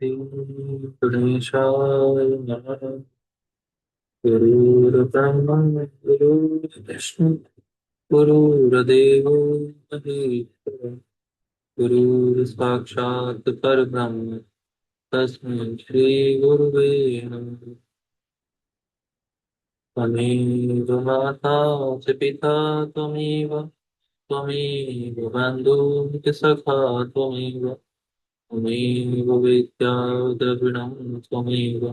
गणेशाय नमः। गुरुर्ब्रह्मा गुरुर्विष्णु गुरुर्देवो महेश्वरः। गुरुर्साक्षात् परब्रह्म तस्मै श्री गुरुवे नमः। त्वमेव माता च पिता त्वमेव त्वमेव बन्धुः च सखा त्वमेव त्वमेव विद्या द्रविणं त्वमेव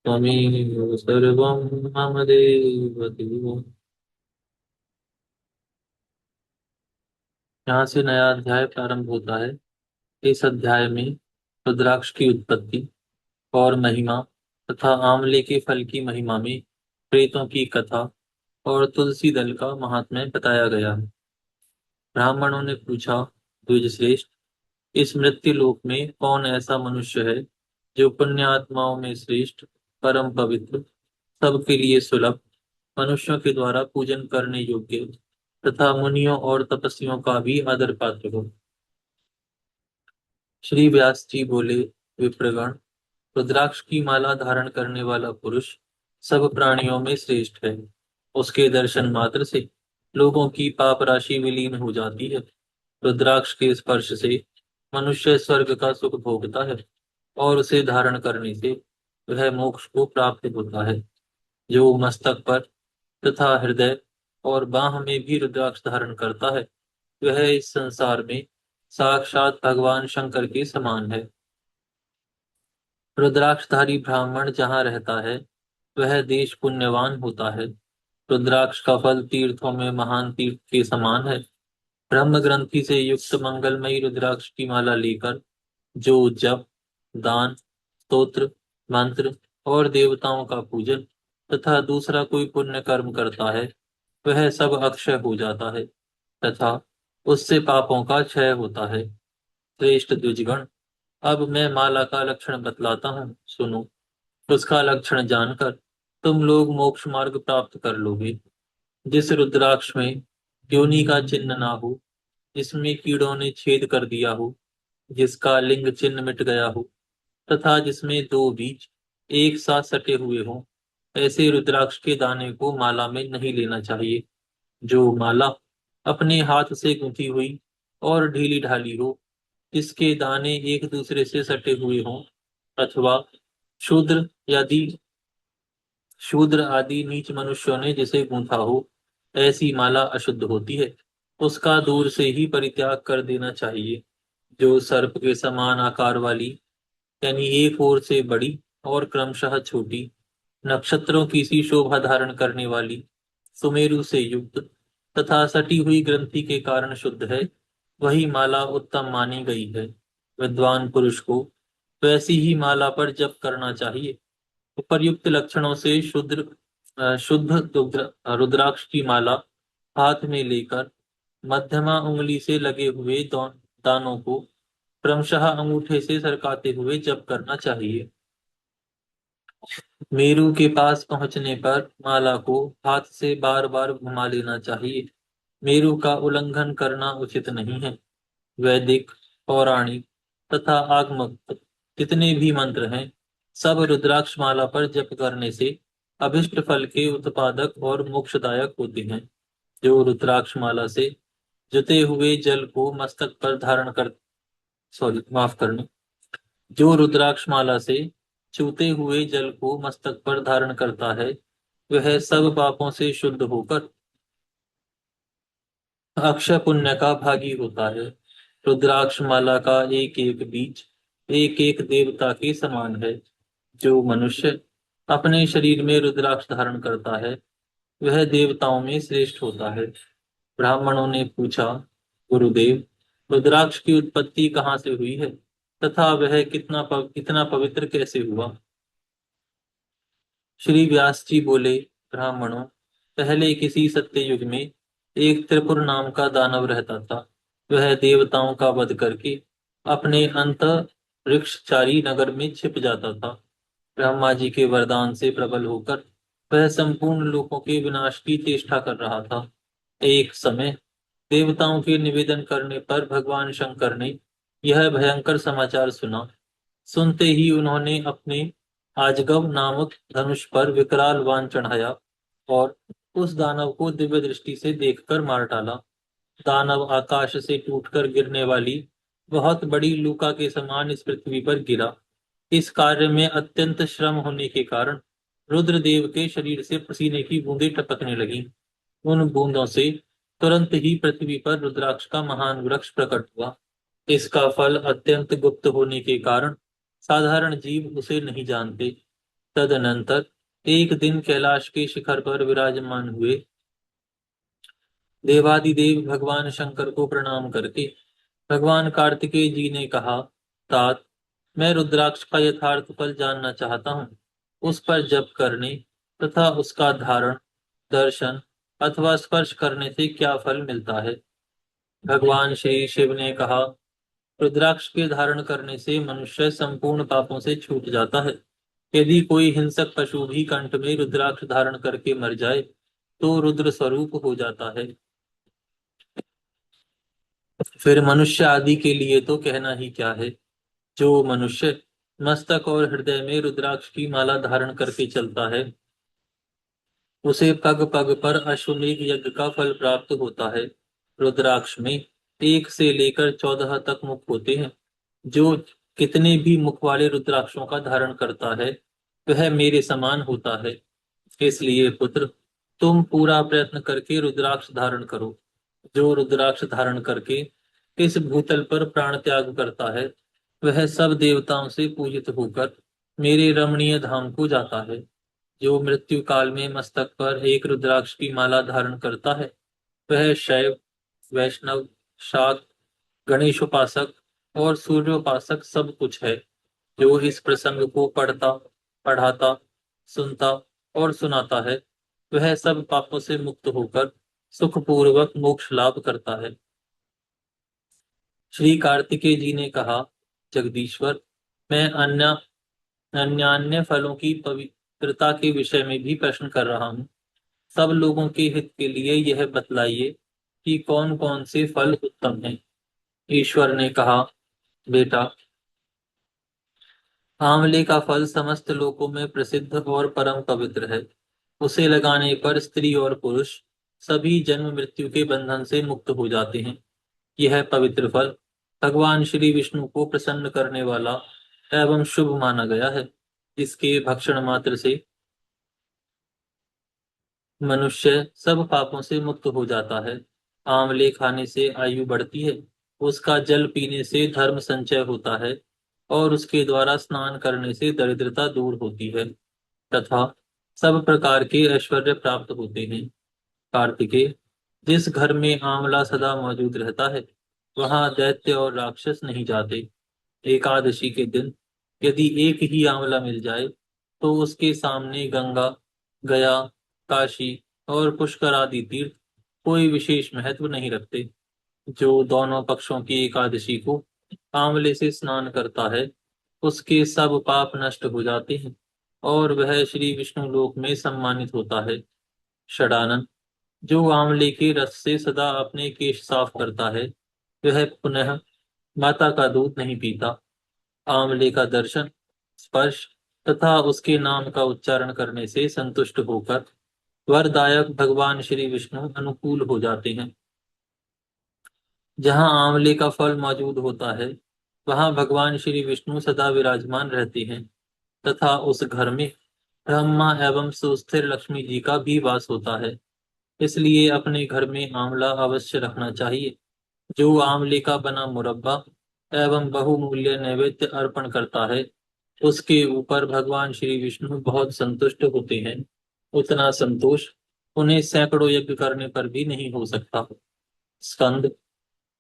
त्वमेव सर्वं मम देव देव। यहाँ से नया अध्याय प्रारंभ होता है। इस अध्याय में रुद्राक्ष की उत्पत्ति और महिमा तथा आंवले के फल की महिमा में प्रेतों की कथा और तुलसी दल का महात्म्य बताया गया है। ब्राह्मणों ने पूछा, द्विजश्रेष्ठ, इस मृत्यु लोक में कौन ऐसा मनुष्य है जो पुण्य आत्माओं में श्रेष्ठ, परम पवित्र, सबके लिए सुलभ, मनुष्यों के द्वारा पूजन करने योग्य तथा मुनियों और तपस्वियों का भी आदर पात्र हो। श्री व्यास जी बोले, विप्रगण, रुद्राक्ष की माला धारण करने वाला पुरुष सब प्राणियों में श्रेष्ठ है। उसके दर्शन मात्र से लोगों की पाप राशि विलीन हो जाती है। रुद्राक्ष के स्पर्श से मनुष्य स्वर्ग का सुख भोगता है और उसे धारण करने से वह मोक्ष को प्राप्त होता है। जो मस्तक पर तथा हृदय और बाह में भी रुद्राक्ष धारण करता है वह इस संसार में साक्षात भगवान शंकर के समान है। रुद्राक्षधारी ब्राह्मण जहाँ रहता है वह देश पुण्यवान होता है। रुद्राक्ष का फल तीर्थों में महान तीर्थ के समान है। ब्रह्म ग्रंथि से युक्त मंगलमयी रुद्राक्ष की माला लेकर जो जप, दान, स्तोत्र, मंत्र और देवताओं का पूजन तथा दूसरा कोई पुण्य कर्म करता है वह सब अक्षय हो जाता है तथा उससे पापों का क्षय होता है। श्रेष्ठ द्विजगण, अब मैं माला का लक्षण बतलाता हूँ, सुनो। उसका लक्षण जानकर तुम लोग मोक्ष मार्ग प्राप्त कर लोगे। जिस रुद्राक्ष में योनि का चिन्ह ना हो, जिसमें कीड़ों ने छेद कर दिया हो, जिसका लिंग चिन्ह मिट गया हो तथा जिसमें दो बीज एक साथ सटे हुए हों, ऐसे रुद्राक्ष के दाने को माला में नहीं लेना चाहिए। जो माला अपने हाथ से गुंथी हुई और ढीली ढाली हो, जिसके दाने एक दूसरे से सटे हुए हों, अथवा शूद्र यदि शूद्र आदि नीच मनुष्यों ने जिसे गूंथा हो, ऐसी माला अशुद्ध होती है। उसका दूर से ही परित्याग कर देना चाहिए। जो सर्प के समान आकार वाली, यानी एक ओर से बड़ी और क्रमशः छोटी, नक्षत्रों की सी शोभा धारण करने वाली, सुमेरु से युक्त तथा सटी हुई ग्रंथि के कारण शुद्ध है, वही माला उत्तम मानी गई है। विद्वान पुरुष को वैसी ही माला पर जप करना चाहिए। उपर्युक्त लक्षणों से शुद्ध रुद्राक्ष की माला हाथ में लेकर मध्यमा उंगली से लगे हुए दानों को क्रमशः अंगूठे से सरकाते हुए जप करना चाहिए। मेरु के पास पहुंचने पर माला को हाथ से बार बार घुमा लेना चाहिए। मेरु का उल्लंघन करना उचित नहीं है। वैदिक, पौराणिक तथा आगमक जितने भी मंत्र हैं, सब रुद्राक्ष माला पर जप करने से अभिष्ट फल के उत्पादक और मोक्षदायक होते हैं। जो रुद्राक्ष माला से जुते हुए जल को मस्तक पर धारण कर सॉरी माफ करना जो रुद्राक्ष माला से चूते हुए जल को मस्तक पर धारण करता है वह सब पापों से शुद्ध होकर अक्षय पुण्य का भागी होता है। रुद्राक्ष माला का एक एक बीज एक एक देवता के समान है। जो मनुष्य अपने शरीर में रुद्राक्ष धारण करता है वह देवताओं में श्रेष्ठ होता है। ब्राह्मणों ने पूछा, गुरुदेव, रुद्राक्ष की उत्पत्ति कहाँ से हुई है तथा वह कितना पवित्र कैसे हुआ? श्री व्यास जी बोले, ब्राह्मणों, पहले किसी सत्य युग में एक त्रिपुर नाम का दानव रहता था। वह देवताओं का वध करके अपने अंत वृक्षचारी नगर में छिप जाता था। ब्रह्मा जी के वरदान से प्रबल होकर वह संपूर्ण लोकों के विनाश की चेष्टा कर रहा था। एक समय देवताओं के निवेदन करने पर भगवान शंकर ने यह भयंकर समाचार सुना। सुनते ही उन्होंने अपने आजगव नामक धनुष पर विकराल बाण चढ़ाया और उस दानव को दिव्य दृष्टि से देखकर मार डाला। दानव आकाश से टूटकर गिरने वाली बहुत बड़ी लूका के समान इस पृथ्वी पर गिरा। इस कार्य में अत्यंत श्रम होने के कारण रुद्रदेव के शरीर से पसीने की बूंदें टपकने लगीं। उन बूंदों से तुरंत ही पृथ्वी पर रुद्राक्ष का महान वृक्ष प्रकट हुआ। इसका फल अत्यंत गुप्त होने के कारण साधारण जीव उसे नहीं जानते। तदनंतर एक दिन कैलाश के शिखर पर विराजमान हुए देवादिदेव भगवान शंकर को प्रणाम करके भगवान कार्तिकेय जी ने कहा, तात, मैं रुद्राक्ष का यथार्थ फल जानना चाहता हूँ। उस पर जप करने तथा उसका धारण, दर्शन अथवा स्पर्श करने से क्या फल मिलता है? भगवान श्री शिव ने कहा, रुद्राक्ष के धारण करने से मनुष्य संपूर्ण पापों से छूट जाता है। यदि कोई हिंसक पशु भी कंठ में रुद्राक्ष धारण करके मर जाए तो रुद्र स्वरूप हो जाता है। फिर मनुष्य आदि के लिए तो कहना ही क्या है। जो मनुष्य मस्तक और हृदय में रुद्राक्ष की माला धारण करके चलता है उसे पग पग पर अश्वमेध यज्ञ का फल प्राप्त होता है। रुद्राक्ष में 1 से लेकर 14 तक मुख होते हैं। जो कितने भी मुख वाले रुद्राक्षों का धारण करता है वह मेरे समान होता है। इसलिए पुत्र, तुम पूरा प्रयत्न करके रुद्राक्ष धारण करो। जो रुद्राक्ष धारण करके इस भूतल पर प्राण त्याग करता है वह सब देवताओं से पूजित होकर मेरे रमणीय धाम को जाता है। जो मृत्यु काल में मस्तक पर एक रुद्राक्ष की माला धारण करता है वह शैव, वैष्णव, शाक्त, गणेश उपासक और सूर्योपासक सब कुछ है। जो इस प्रसंग को पढ़ता, पढ़ाता, सुनता और सुनाता है वह सब पापों से मुक्त होकर सुखपूर्वक मोक्ष लाभ करता है। श्री कार्तिकेय जी ने कहा, जगदीश्वर, मैं अन्य फलों की पवित्रता के विषय में भी प्रश्न कर रहा हूँ। सब लोगों के हित के लिए यह बतलाइए कि कौन कौन से फल उत्तम हैं। ईश्वर ने कहा, बेटा, आंवले का फल समस्त लोकों में प्रसिद्ध और परम पवित्र है। उसे लगाने पर स्त्री और पुरुष सभी जन्म मृत्यु के बंधन से मुक्त हो जाते हैं। यह पवित्र फल भगवान श्री विष्णु को प्रसन्न करने वाला एवं शुभ माना गया है। इसके भक्षण मात्र से मनुष्य सब पापों से मुक्त हो जाता है। आंवले खाने से आयु बढ़ती है। उसका जल पीने से धर्म संचय होता है और उसके द्वारा स्नान करने से दरिद्रता दूर होती है तथा सब प्रकार के ऐश्वर्य प्राप्त होते हैं। कार्तिकेय, जिस घर में आंवला सदा मौजूद रहता है वहां दैत्य और राक्षस नहीं जाते। एकादशी के दिन यदि एक ही आंवला मिल जाए तो उसके सामने गंगा, गया, काशी और पुष्कर आदि तीर्थ कोई विशेष महत्व नहीं रखते। जो दोनों पक्षों की एकादशी को आंवले से स्नान करता है उसके सब पाप नष्ट हो जाते हैं और वह श्री विष्णु लोक में सम्मानित होता है। षडानन, जो आंवले के रस से सदा अपने केश साफ करता है वह पुनः माता का दूध नहीं पीता। आंवले का दर्शन, स्पर्श तथा उसके नाम का उच्चारण करने से संतुष्ट होकर वरदायक भगवान श्री विष्णु अनुकूल हो जाते हैं। जहाँ आंवले का फल मौजूद होता है वहाँ भगवान श्री विष्णु सदा विराजमान रहते हैं तथा उस घर में ब्रह्मा एवं सुस्थिर लक्ष्मी जी का भी वास होता है। इसलिए अपने घर में आंवला अवश्य रखना चाहिए। जो आंवले का बना मुरब्बा एवं बहुमूल्य नैवेद्य अर्पण करता है उसके ऊपर भगवान श्री विष्णु बहुत संतुष्ट होते हैं। उतना संतोष उन्हें सैकड़ों यज्ञ करने पर भी नहीं हो सकता। स्कंद,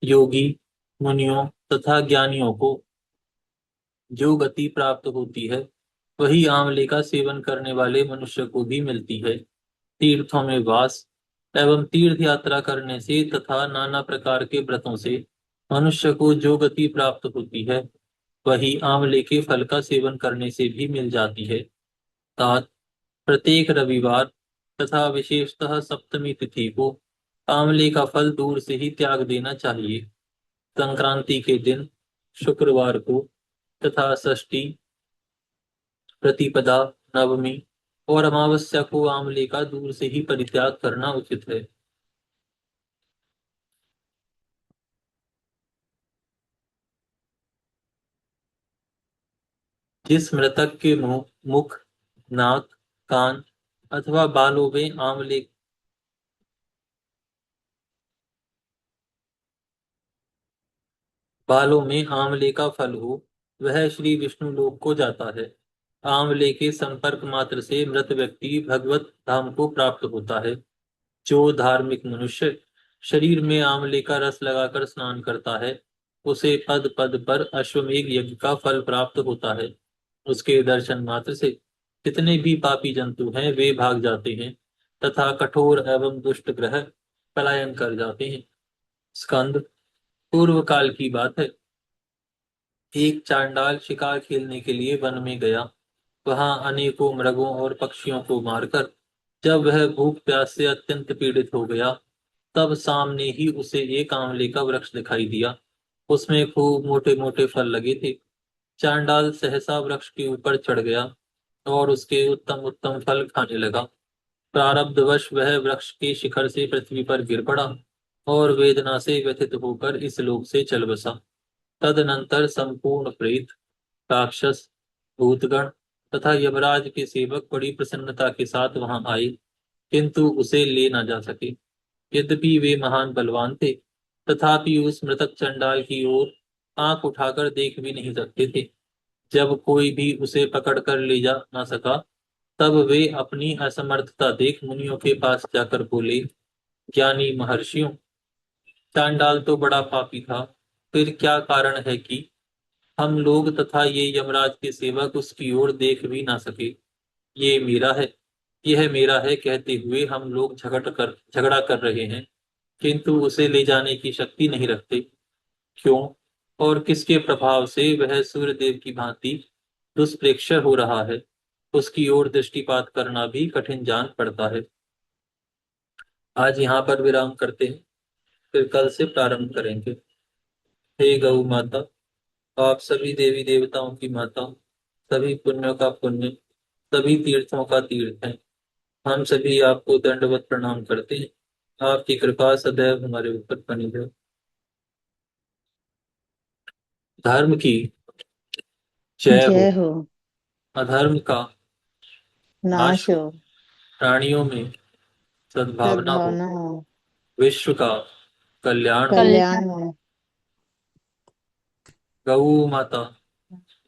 योगी, मुनियों तथा ज्ञानियों को जो गति प्राप्त होती है वही आंवले का सेवन करने वाले मनुष्य को भी मिलती है। तीर्थों में वास एवं तीर्थ यात्रा करने से तथा नाना प्रकार के व्रतों से मनुष्य को जो गति प्राप्त होती है वही आंवले के फल का सेवन करने से भी मिल जाती है। तात, प्रत्येक रविवार तथा विशेषतः सप्तमी तिथि को आंवले का फल दूर से ही त्याग देना चाहिए। संक्रांति के दिन शुक्रवार को तथा षष्ठी, प्रतिपदा, नवमी और अमावस्या को आंवले का दूर से ही परित्याग करना उचित है। जिस मृतक के मुंह, मुख, नाक, कान अथवा बालों में आंवले का फल हो, वह श्री विष्णु लोक को जाता है। आंवले के संपर्क मात्र से मृत व्यक्ति भगवत धाम को प्राप्त होता है। जो धार्मिक मनुष्य शरीर में आंवले का रस लगाकर स्नान करता है, उसे पद पद पर अश्वमेध यज्ञ का फल प्राप्त होता है। उसके दर्शन मात्र से जितने भी पापी जंतु हैं वे भाग जाते हैं तथा कठोर एवं दुष्ट ग्रह पलायन कर जाते हैं। स्कंद। पूर्व काल की बात है। एक चांडाल शिकार खेलने के लिए वन में गया। वहां अनेकों मृगों और पक्षियों को मारकर जब वह भूख प्यास से अत्यंत पीड़ित हो गया, तब सामने ही उसे एक आंवले का वृक्ष दिखाई दिया। उसमें खूब मोटे मोटे फल लगे थे। चांडाल सहसा वृक्ष के ऊपर चढ़ गया और उसके उत्तम उत्तम फल खाने लगा। प्रारब्धवश वह वृक्ष के शिखर से पृथ्वी पर गिर पड़ा और वेदना से व्यथित होकर इस लोक से चल बसा। तदनंतर संपूर्ण प्रेत, राक्षस, भूतगण तथा यमराज के सेवक बड़ी प्रसन्नता के साथ वहां आए, किंतु उसे ले न जा सके। यद्यपि वे महान बलवान थे, तथापि उस मृतक चंडाल की ओर आंख उठाकर देख भी नहीं सकते थे। जब कोई भी उसे पकड़ कर ले जा ना सका, तब वे अपनी असमर्थता देख मुनियों के पास जाकर बोले, ज्ञानी महर्षियों, चांडाल तो बड़ा पापी था, फिर क्या कारण है कि हम लोग तथा ये यमराज के सेवक उसकी ओर देख भी ना सके। ये मेरा है, यह मेरा है कहते हुए हम लोग झगड़ा कर रहे हैं, किंतु उसे ले जाने की शक्ति नहीं रखते। क्यों और किसके प्रभाव से वह सूर्यदेव की भांति दुष्प्रेक्षर हो रहा है, उसकी ओर दृष्टिपात करना भी कठिन जान पड़ता है। आज यहाँ पर विराम करते हैं, फिर कल से प्रारंभ करेंगे। हे गौ माता, आप सभी देवी देवताओं की माता, सभी पुण्यों का पुण्य, सभी तीर्थों का तीर्थ है। हम सभी आपको दंडवत प्रणाम करते हैं। आपकी कृपा सदैव हमारे ऊपर बनी रहे। धर्म की जय हो। जय हो। अधर्म का नाश नाश हो। हो। प्राणियों में सद्भावना हो। सद्भावना हो। विश्व का कल्याण हो। कल्याण हो। गौ माता,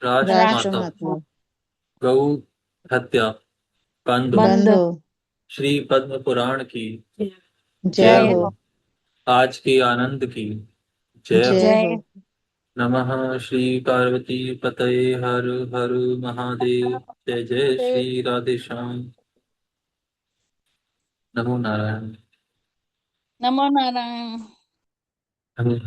राजमाता, राष्ट्रमाता गौ हत्या बंद हो। बंद हो। श्री पद्म पुराण की जय जय हो। हो। आज के आनंद की जय हो। जय हो। नमः श्री पार्वती पतये हर हर महादेव। जय जय श्री राधे श्याम। नमो नारायण। नमो नारायण। नमो